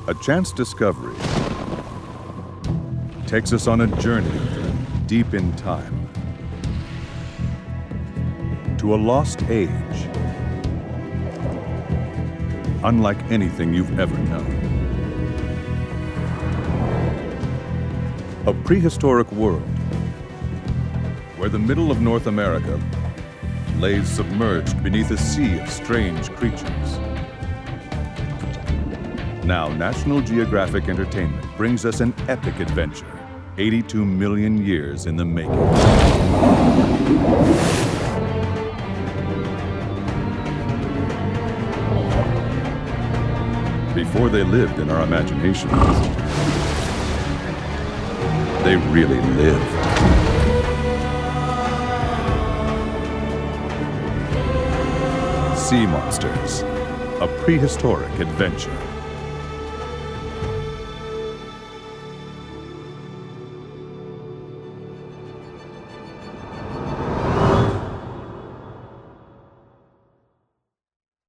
A chance discovery takes us on a journey deep in time to a lost age, unlike anything you've ever known. A prehistoric world where the middle of North America lays submerged beneath a sea of strange creatures. Now, National Geographic Entertainment brings us an epic adventure, 82 million years in the making. Before they lived in our imaginations, they really lived. Sea Monsters, a prehistoric adventure.